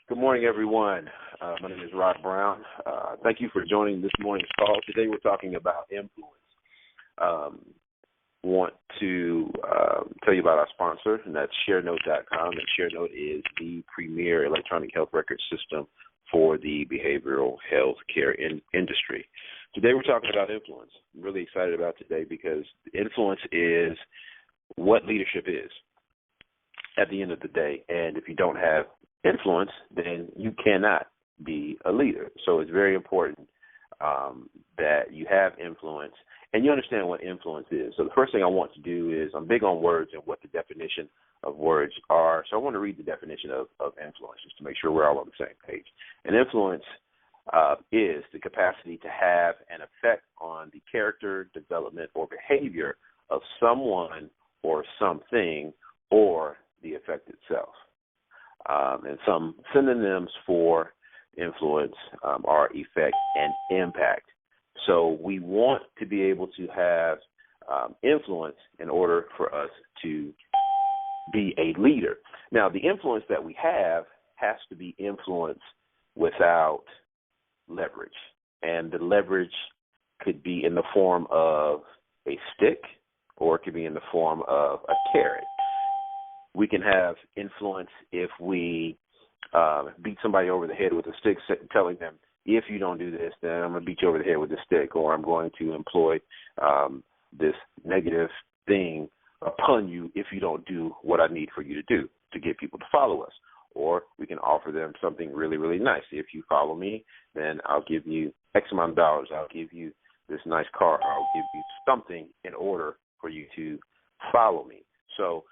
Good morning, everyone. My name is Rod Brown. Thank you for joining this morning's call. Today we're talking about influence. Want to tell you about our sponsor, and that's ShareNote.com. And ShareNote is the premier electronic health record system for the behavioral health care industry. Today we're talking about influence. I'm really excited about today because influence is what leadership is at the end of the day. And if you don't have influence, then you cannot be a leader. So it's very important that you have influence and you understand what influence is. So the first thing I want to do is I'm big on words and what the definition of words are. So I want to read the definition of influence just to make sure we're all on the same page. And influence is the capacity to have an effect on the character, development, or behavior of someone or something or the effect itself. And some synonyms for influence are effect and impact. So we want to be able to have influence in order for us to be a leader. Now, the influence that we have has to be influence without leverage. And the leverage could be in the form of a stick or it could be in the form of a carrot. We can have influence if we beat somebody over the head with a stick, telling them, if you don't do this, then I'm going to beat you over the head with a stick, or I'm going to employ this negative thing upon you if you don't do what I need for you to do to get people to follow us. Or we can offer them something really, really nice. If you follow me, then I'll give you X amount of dollars. I'll give you this nice car. I'll give you something in order for you to follow me. So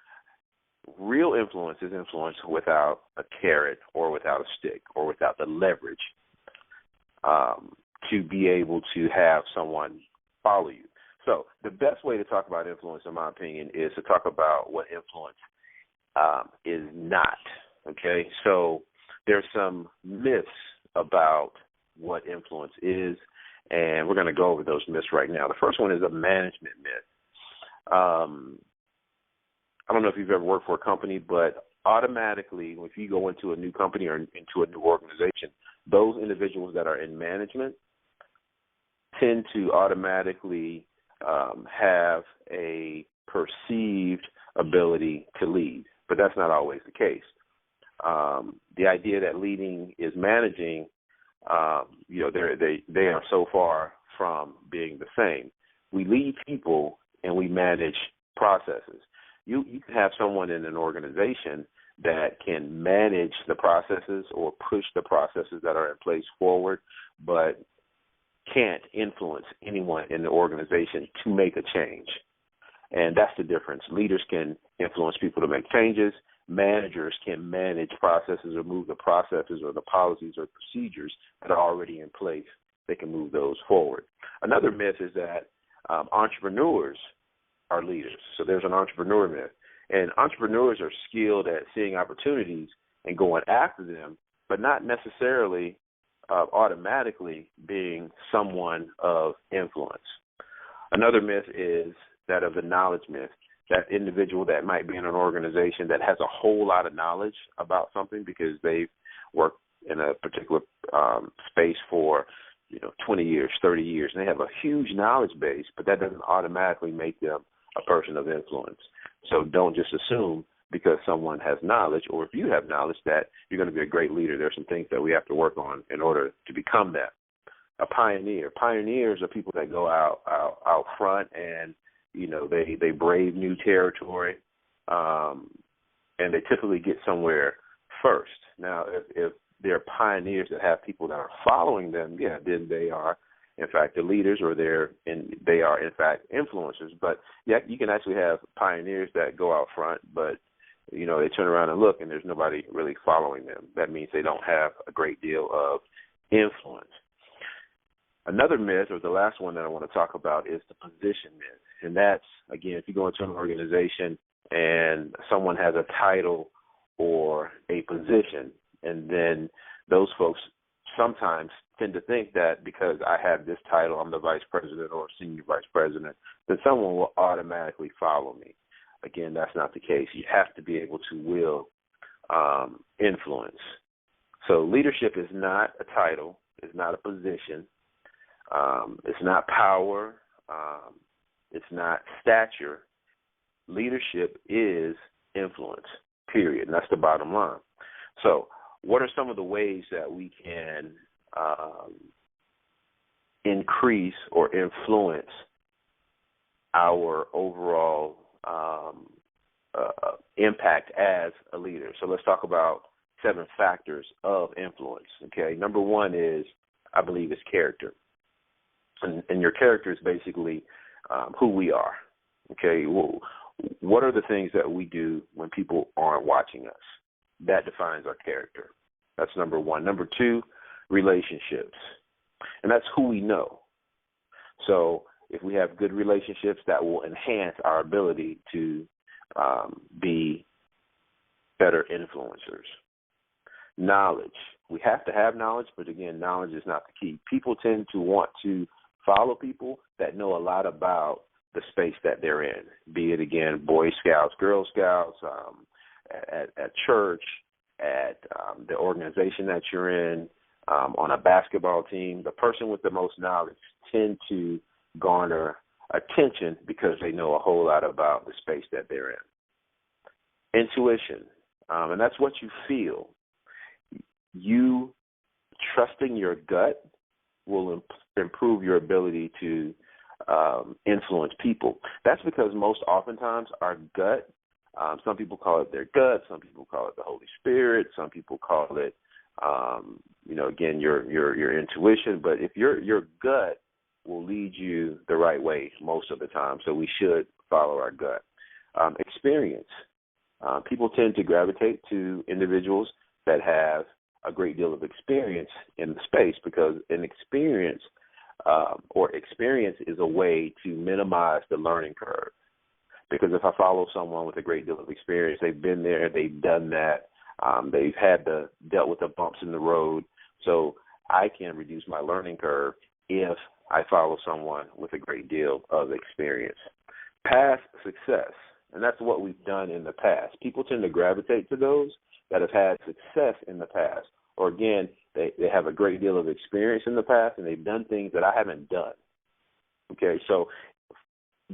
real influence is influence without a carrot or without a stick or without the leverage to be able to have someone follow you. So the best way to talk about influence, in my opinion, is to talk about what influence is not, okay? So there's some myths about what influence is, and we're going to go over those myths right now. The first one is a management myth. I don't know if you've ever worked for a company, but automatically, if you go into a new company or into a new organization, those individuals that are in management tend to automatically have a perceived ability to lead, but that's not always the case. The idea that leading is managing, they are so far from being the same. We lead people and we manage processes. You can have someone in an organization that can manage the processes or push the processes that are in place forward, but can't influence anyone in the organization to make a change. And that's the difference. Leaders can influence people to make changes. Managers can manage processes or move the processes or the policies or procedures that are already in place. They can move those forward. Another myth is that entrepreneurs are leaders. So there's an entrepreneur myth. And entrepreneurs are skilled at seeing opportunities and going after them, but not necessarily automatically being someone of influence. Another myth is that of the knowledge myth, that individual that might be in an organization that has a whole lot of knowledge about something because they've worked in a particular space for 20 years, 30 years, and they have a huge knowledge base, but that doesn't automatically make them a person of influence. So don't just assume because someone has knowledge, or if you have knowledge, that you're going to be a great leader. There's some things that we have to work on in order to become that. A pioneer. Pioneers are people that go out front and, they brave new territory, and they typically get somewhere first. Now, if they're pioneers that have people that are following them, then they are, in fact, the leaders, or they are, in fact, influencers. But, you can actually have pioneers that go out front, but, they turn around and look, and there's nobody really following them. That means they don't have a great deal of influence. Another myth, or the last one that I want to talk about, is the position myth. And that's, again, if you go into an organization and someone has a title or a position, and then those folks sometimes tend to think that because I have this title, I'm the vice president or senior vice president, then someone will automatically follow me. Again, that's not the case. You have to be able to will influence So leadership is not a title. It's not a position. It's not power. It's not stature. Leadership is influence, period. And that's the bottom line. So what are some of the ways that we can increase or influence our overall impact as a leader? So let's talk about 7 factors of influence. Okay, number 1 is, I believe, is character, and your character is basically who we are. Okay, well, what are the things that we do when people aren't watching us? That defines our character. That's number 1. Number 2, relationships, and that's who we know. So if we have good relationships, that will enhance our ability to be better influencers. Knowledge. We have to have knowledge, but again, knowledge is not the key. People tend to want to follow people that know a lot about the space that they're in, be it, again, Boy Scouts, Girl Scouts, at church, at the organization that you're in, on a basketball team. The person with the most knowledge tend to garner attention because they know a whole lot about the space that they're in. Intuition, and that's what you feel. You trusting your gut will improve your ability to influence people. That's because most oftentimes our gut, some people call it their gut, some people call it the Holy Spirit, some people call it, again, your intuition. But if your gut will lead you the right way most of the time, so we should follow our gut. Experience. People tend to gravitate to individuals that have a great deal of experience in the space, because an experience is a way to minimize the learning curve. Because if I follow someone with a great deal of experience, they've been there, they've done that, they've dealt with the bumps in the road, so I can reduce my learning curve if I follow someone with a great deal of experience. Past success, and that's what we've done in the past. People tend to gravitate to those that have had success in the past, or again, they have a great deal of experience in the past and they've done things that I haven't done. Okay, so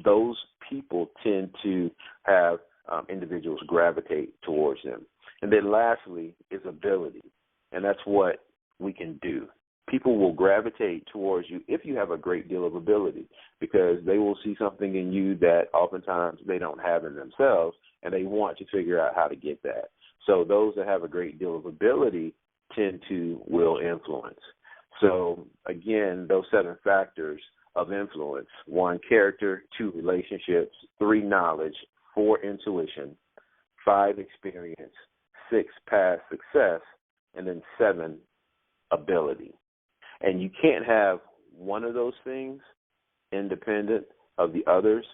those people tend to have individuals gravitate towards them. And then lastly is ability, and that's what we can do. People will gravitate towards you if you have a great deal of ability, because they will see something in you that oftentimes they don't have in themselves, and they want to figure out how to get that. So those that have a great deal of ability will influence. So again, those 7 factors of influence: 1, character; 2, relationships; 3, knowledge; 4, intuition; 5, experience; 6, past success; and then 7, ability. And you can't have one of those things independent of the others.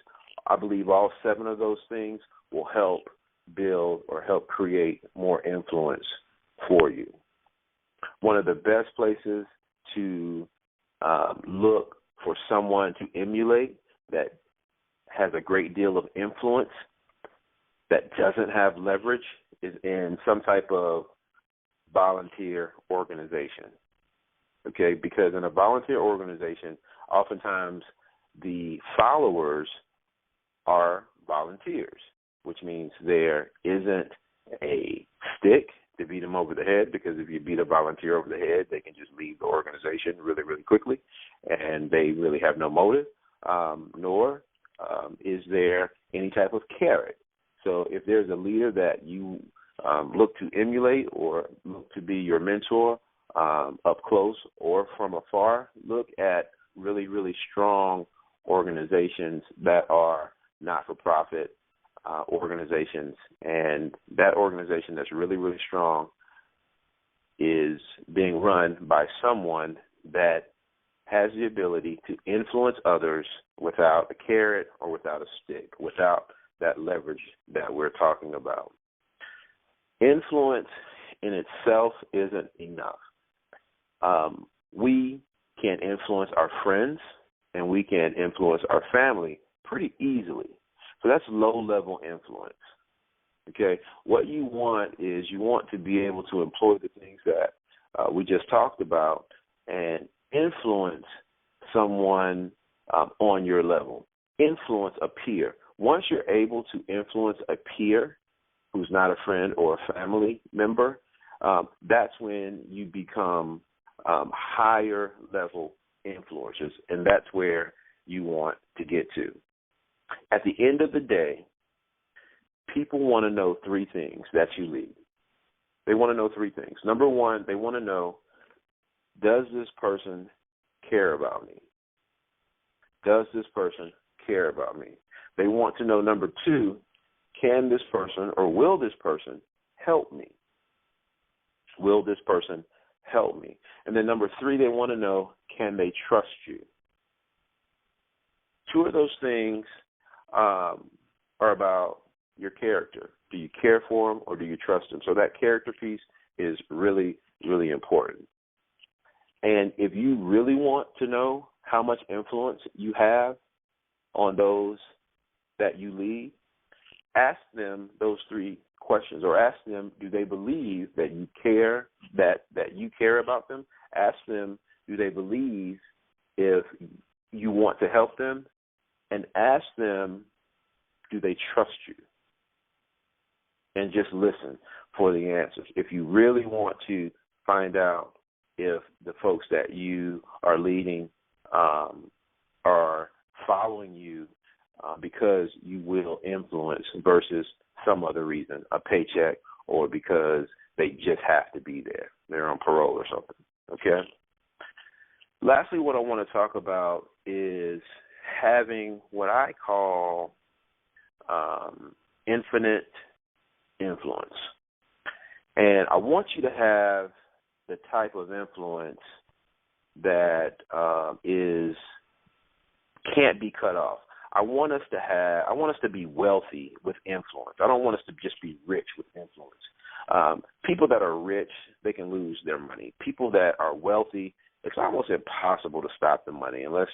I believe all 7 of those things will help build or help create more influence for you. One of the best places to look for someone to emulate that has a great deal of influence that doesn't have leverage is in some type of volunteer organization. Okay, because in a volunteer organization, oftentimes the followers are volunteers, which means there isn't a stick to beat them over the head, because if you beat a volunteer over the head, they can just leave the organization really, really quickly, and they really have no motive, nor is there any type of carrot. So if there's a leader that you look to emulate or look to be your mentor, up close or from afar, look at really, really strong organizations that are not-for-profit organizations, and that organization that's really, really strong is being run by someone that has the ability to influence others without a carrot or without a stick, without that leverage that we're talking about. Influence in itself isn't enough. We can influence our friends and we can influence our family pretty easily. So that's low-level influence, okay? What you want is you want to be able to employ the things that we just talked about and influence someone on your level. Influence a peer. Once you're able to influence a peer who's not a friend or a family member, that's when you become higher level influencers, and that's where you want to get to. At the end of the day, people want to know three things that you lead. They want to know three things. Number one, they want to know, does this person care about me? Does this person care about me? They want to know, number two, can this person or will this person help me? Will this person help me? And then number three, they want to know, can they trust you? Two of those things are about your character. Do you care for them or do you trust them? So that character piece is really, really important. And if you really want to know how much influence you have on those that you lead, ask them those three questions, or ask them, do they believe that you care, that you care about them? Ask them, do they believe if you want to help them? And ask them, do they trust you? And just listen for the answers. If you really want to find out if the folks that you are leading are following you because you will influence versus some other reason, a paycheck, or because they just have to be there. They're on parole or something, okay? Lastly, what I want to talk about is having what I call infinite influence. And I want you to have the type of influence that can't be cut off. I want us to be wealthy with influence. I don't want us to just be rich with influence. People that are rich, they can lose their money. People that are wealthy, it's almost impossible to stop the money unless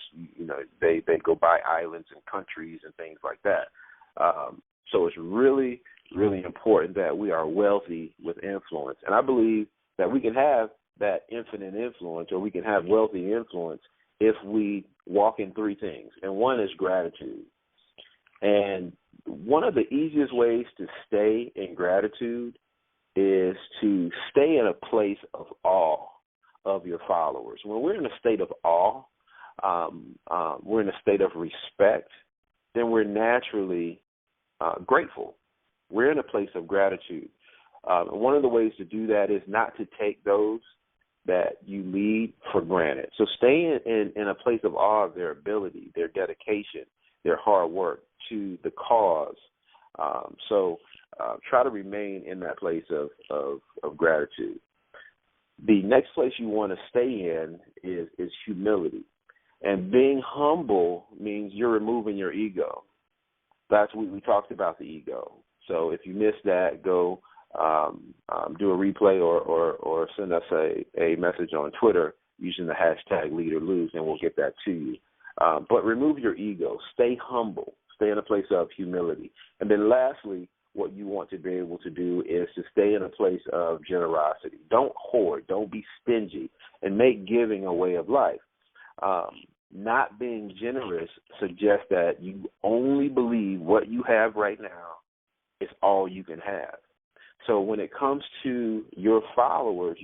they go buy islands and countries and things like that. So it's really, really important that we are wealthy with influence. And I believe that we can have that infinite influence, or we can have wealthy influence, if we walk in three things. And one is gratitude. And one of the easiest ways to stay in gratitude is to stay in a place of awe of your followers. When we're in a state of awe, we're in a state of respect, then we're naturally grateful. We're in a place of gratitude. And one of the ways to do that is not to take those that you lead for granted. So stay in a place of awe of their ability, their dedication, their hard work to the cause. So try to remain in that place of gratitude. The next place you want to stay in is humility. And being humble means you're removing your ego. That's what we talked about, the ego. So if you missed that, go do a replay or send us a message on Twitter using the hashtag #LeaderLose, and we'll get that to you. But remove your ego. Stay humble. Stay in a place of humility. And then lastly, what you want to be able to do is to stay in a place of generosity. Don't hoard. Don't be stingy, and make giving a way of life. Not being generous suggests that you only believe what you have right now is all you can have. So when it comes to your followers,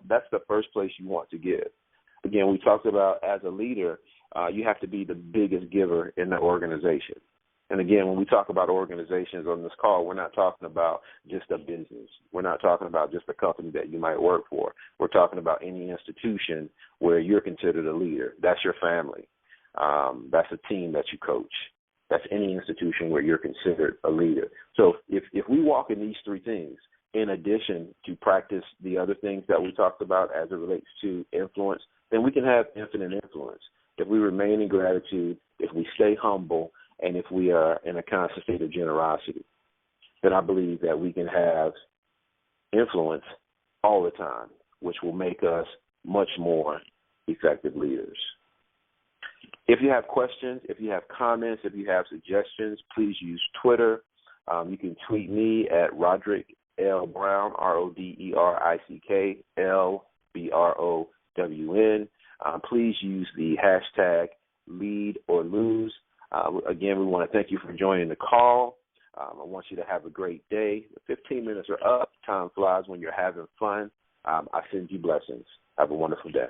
that's the first place you want to give. Again, we talked about, as a leader, you have to be the biggest giver in the organization. And again, when we talk about organizations on this call, we're not talking about just a business. We're not talking about just a company that you might work for. We're talking about any institution where you're considered a leader. That's your family. That's a team that you coach. That's any institution where you're considered a leader. So if we walk in these three things, in addition to practice the other things that we talked about as it relates to influence, then we can have infinite influence. If we remain in gratitude, if we stay humble, and if we are in a constant state of generosity, then I believe that we can have influence all the time, which will make us much more effective leaders. If you have questions, if you have comments, if you have suggestions, please use Twitter. You can tweet me at Roderick L. Brown, RODERICK BROWN. Please use the hashtag lead or lose. Again, we want to thank you for joining the call. I want you to have a great day. 15 minutes are up. Time flies when you're having fun. I send you blessings. Have a wonderful day.